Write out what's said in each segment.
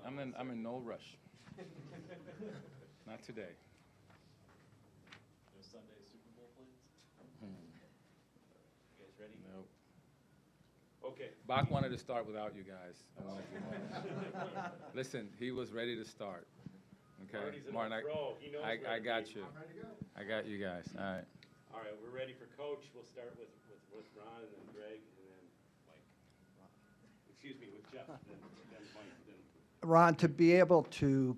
I'm in no rush. Not today. No Sunday Super Bowl plans? You guys ready? Nope. Okay. Bach wanted to start without you guys. I wanted to listen, he was ready to start. Okay, Marty's an Martin, pro. He knows I got you. I'm ready to go. I got you guys. All right. All right, we're ready for Coach. We'll start with Ron, and then Greg, and then Mike. Excuse me, with Jeff, then Mike, then. Ron, to be able to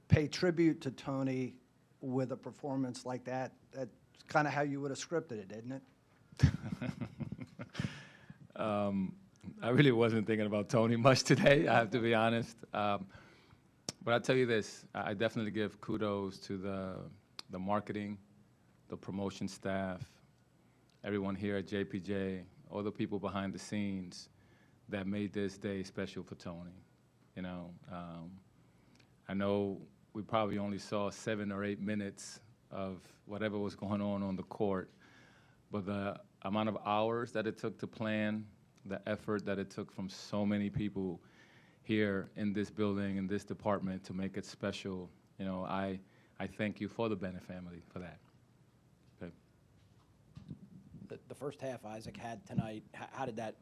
pay tribute to Tony with a performance like that, that's kind of how you would have scripted it, isn't it? I really wasn't thinking about Tony much today, I have to be honest. But I'll tell you this, I definitely give kudos to the marketing, the promotion staff, everyone here at JPJ, all the people behind the scenes that made this day special for Tony. You know, I know we probably only saw 7 or 8 minutes of whatever was going on the court, but the amount of hours that it took to plan, the effort that it took from so many people here in this building, in this department, to make it special, you know, I thank you for the Bennett family for that. Okay. The first half Isaac had tonight, how did that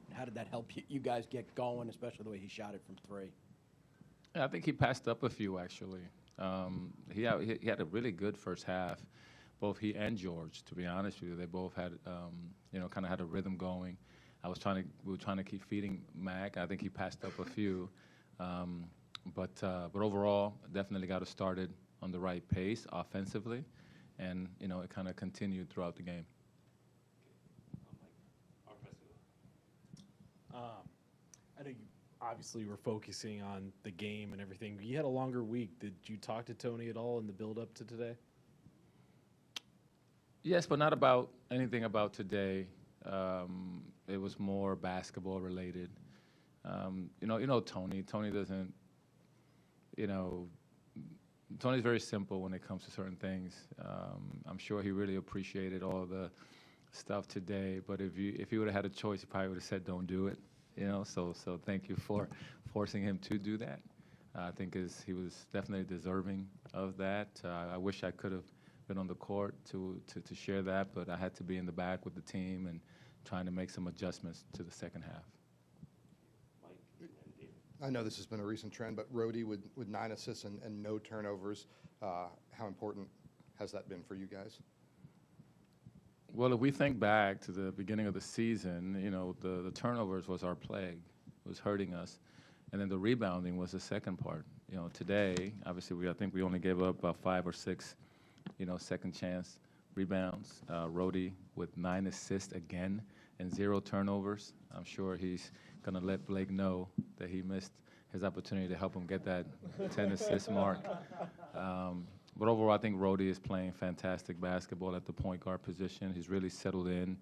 help you guys get going, especially the way he shot it from 3? Yeah, I think he passed up a few, actually. He had a really good first half, both he and George, to be honest with you. They both had, you know, kind of had a rhythm going. We were trying to keep feeding Mac. I think he passed up a few. But overall, definitely got us started on the right pace offensively. And, you know, it kind of continued throughout the game. I know you obviously were focusing on the game and everything. You had a longer week. Did you talk to Tony at all in the build-up to today? Yes, but not about anything about today. It was more basketball related. You know Tony. Tony doesn't, you know, Tony's very simple when it comes to certain things. I'm sure he really appreciated all the stuff today. But if he would have had a choice, he probably would have said, "Don't do it." You know. So thank you for forcing him to do that. I think he was definitely deserving of that. I wish I could have been on the court to share that, but I had to be in the back with the team and trying to make some adjustments to the second half. Mike and David. I know this has been a recent trend, but Rhodey with 9 assists and no turnovers, how important has that been for you guys? Well, if we think back to the beginning of the season, you know, the turnovers was our plague. It was hurting us. And then the rebounding was the second part. You know, today, obviously, I think we only gave up about 5 or 6, you know, second chance rebounds. Rhodey with 9 assists again and 0 turnovers. I'm sure he's going to let Blake know that he missed his opportunity to help him get that 10 assist mark. But overall, I think Rhodey is playing fantastic basketball at the point guard position. He's really settled in.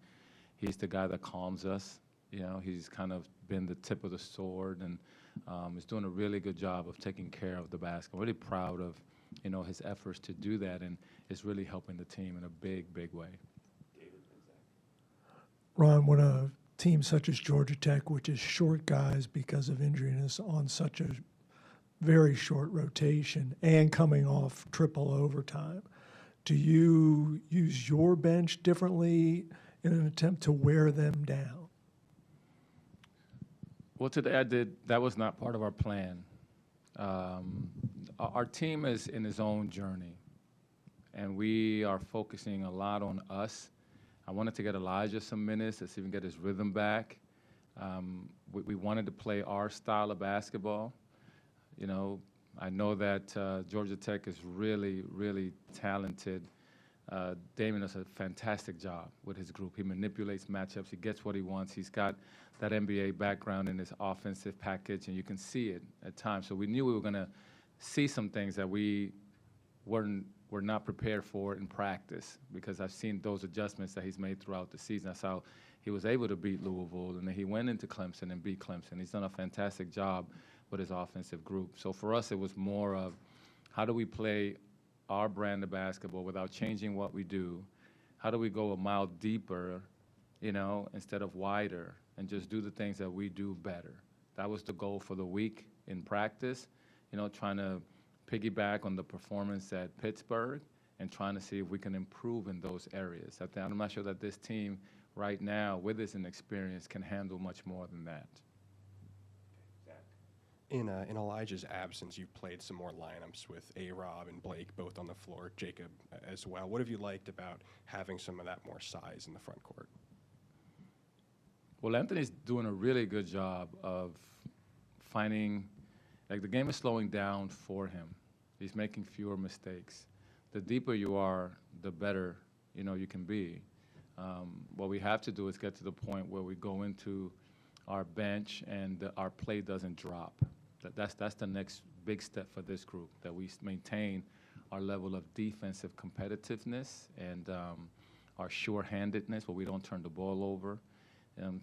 He's the guy that calms us. You know, he's kind of been the tip of the sword, and he's doing a really good job of taking care of the basketball. Really proud of, you know, his efforts to do that, and it's really helping the team in a big, big way. David and Zach. Ron, when a team such as Georgia Tech, which is short guys because of injuriness on such a very short rotation and coming off triple overtime, do you use your bench differently in an attempt to wear them down? Well, today I did. That was not part of our plan. Our team is in its own journey, and we are focusing a lot on us. I wanted to get Elijah some minutes to see if we can get his rhythm back. We wanted to play our style of basketball. You know, I know that Georgia Tech is really, really talented. Damon does a fantastic job with his group. He manipulates matchups. He gets what he wants. He's got that NBA background in his offensive package, and you can see it at times. So we knew we were going to see some things that we were not prepared for in practice, because I've seen those adjustments that he's made throughout the season. That's how he was able to beat Louisville, and then he went into Clemson and beat Clemson. He's done a fantastic job with his offensive group. So for us, it was more of how do we play our brand of basketball without changing what we do? How do we go a mile deeper, you know, instead of wider, and just do the things that we do better? That was the goal for the week in practice, trying to piggyback on the performance at Pittsburgh and trying to see if we can improve in those areas. I'm not sure that this team right now, with its inexperience, can handle much more than that. In Elijah's absence, you've played some more lineups with A-Rob and Blake both on the floor, Jacob as well. What have you liked about having some of that more size in the front court? Well, Anthony's doing a really good job of finding, like, the game is slowing down for him. He's making fewer mistakes. The deeper you are, the better, you can be. What we have to do is get to the point where we go into our bench and our play doesn't drop. That's the next big step for this group, that we maintain our level of defensive competitiveness and our sure-handedness, where we don't turn the ball over,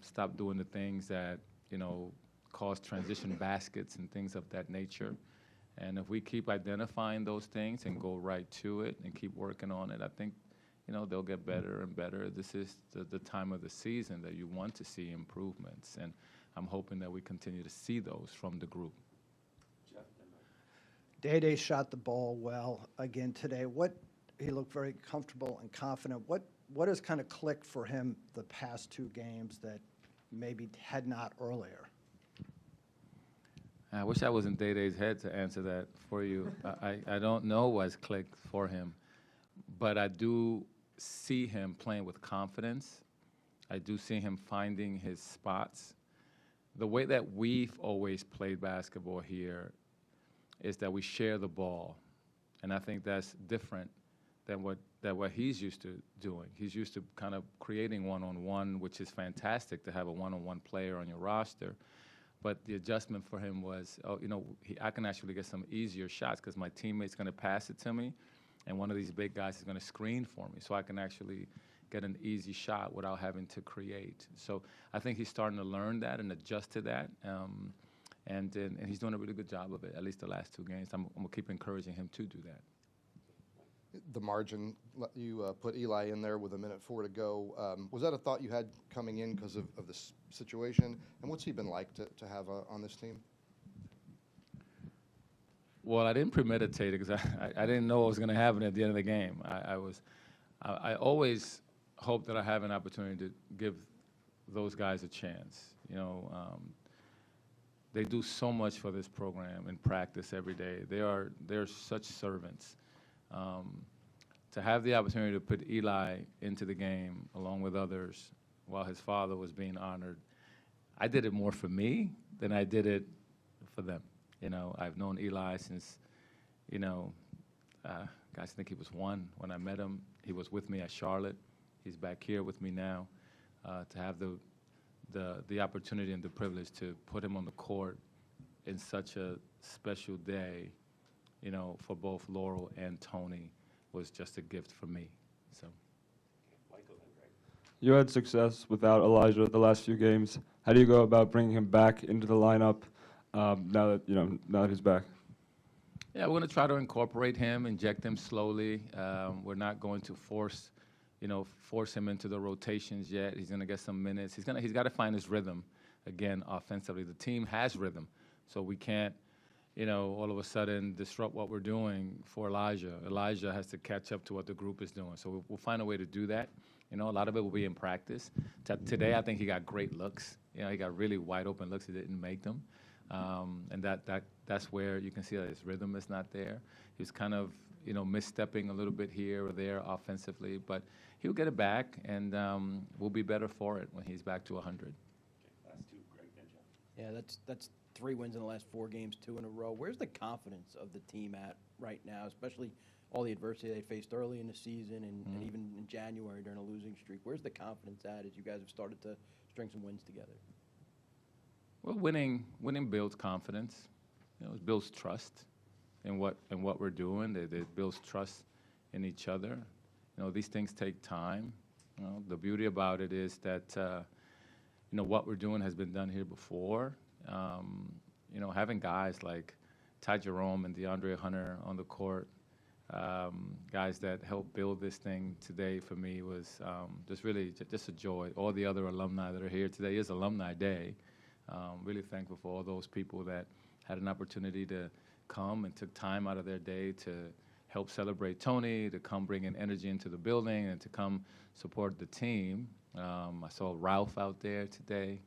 stop doing the things that, cause transition baskets and things of that nature. And if we keep identifying those things and go right to it and keep working on it, I think, they'll get better and better. This is the time of the season that you want to see improvements, and I'm hoping that we continue to see those from the group. Day shot the ball well again today. He looked very comfortable and confident. What has kind of clicked for him the past two games that maybe had not earlier? I wish I was in Day-Day's head to answer that for you. I don't know what's clicked for him, but I do see him playing with confidence. I do see him finding his spots. The way that we've always played basketball here is that we share the ball, and I think that's different than what he's used to doing. He's used to kind of creating one-on-one, which is fantastic to have a one-on-one player on your roster. But the adjustment for him was, I can actually get some easier shots because my teammate's going to pass it to me, and one of these big guys is going to screen for me, so I can actually get an easy shot without having to create. So I think he's starting to learn that and adjust to that, and he's doing a really good job of it, at least the last two games. I'm going to keep encouraging him to do that. The margin, you put Eli in there with 1:04 to go. Was that a thought you had coming in because of this situation? And what's he been like to have on this team? Well, I didn't premeditate it because I didn't know what was going to happen at the end of the game. I always hope that I have an opportunity to give those guys a chance. They do so much for this program in practice every day. They're such servants. To have the opportunity to put Eli into the game along with others while his father was being honored, I did it more for me than I did it for them. I've known Eli since, guys, I think he was 1 when I met him. He was with me at Charlotte. He's back here with me now. To have the opportunity and the privilege to put him on the court in such a special day, for both Laurel and Tony was just a gift for me. So. You had success without Elijah the last few games. How do you go about bringing him back into the lineup now that he's back? Yeah, we're going to try to incorporate him, inject him slowly. We're not going to force him into the rotations yet. He's going to get some minutes. He's got to find his rhythm again offensively. The team has rhythm, so we can't all of a sudden disrupt what we're doing for Elijah. Elijah has to catch up to what the group is doing. So we'll find a way to do that. A lot of it will be in practice. Today, I think he got great looks. He got really wide open looks. He didn't make them. And that's where you can see that his rhythm is not there. He's kind of, misstepping a little bit here or there offensively. But he'll get it back, and we'll be better for it when he's back to 100. Last two, Greg, then Jeff. Yeah, that's 3 wins in the last 4 games, 2 in a row. Where's the confidence of the team at right now, especially all the adversity they faced early in the season and even in January during a losing streak? Where's the confidence at as you guys have started to string some wins together? Well, winning builds confidence. It builds trust in what we're doing. It builds trust in each other. These things take time. The beauty about it is that what we're doing has been done here before. Having guys like Ty Jerome and DeAndre Hunter on the court, guys that helped build this thing today for me was just really just a joy. All the other alumni that are here today is Alumni Day. Really thankful for all those people that had an opportunity to come and took time out of their day to help celebrate Tony, to come bring in energy into the building, and to come support the team. I saw Ralph out there today,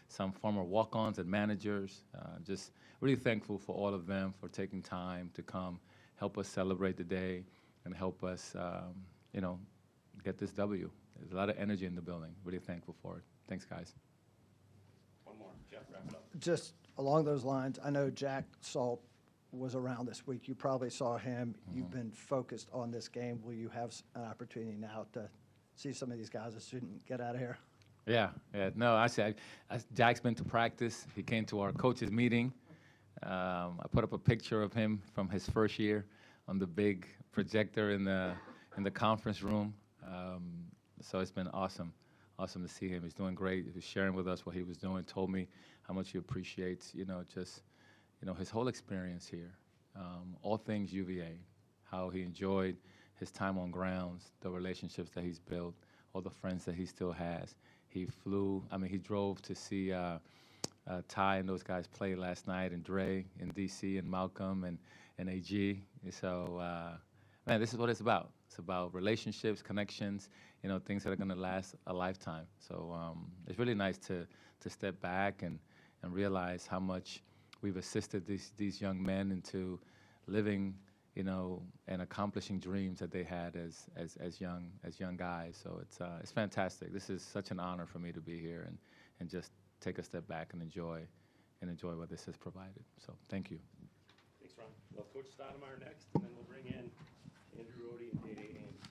some former walk-ons and managers. Just really thankful for all of them for taking time to come help us celebrate the day and help us, get this W. There's a lot of energy in the building. Really thankful for it. Thanks, guys. One more. Jeff, wrap it up. Just along those lines, I know Jack Salt was around this week. You probably saw him. You've been focused on this game. Will you have an opportunity now to see some of these guys that shouldn't get out of here? Yeah. No, I said Jack's been to practice. He came to our coaches meeting. I put up a picture of him from his first year on the big projector in the conference room. So it's been awesome to see him. He's doing great. He was sharing with us what he was doing. Told me how much he appreciates, his whole experience here, all things UVA, how he enjoyed his time on grounds, the relationships that he's built, all the friends that he still has. He drove to see Ty and those guys play last night, and Dre in D.C. and Malcolm and AG. So, man, this is what it's about. It's about relationships, connections, things that are going to last a lifetime. So it's really nice to step back and realize how much we've assisted these young men into living, and accomplishing dreams that they had as young guys. So it's fantastic. This is such an honor for me to be here and just take a step back and enjoy what this has provided. So thank you. Thanks, Ron. Well, Coach Stoudemire next, and then we'll bring in Andrew Rohde and Day-Day Ames.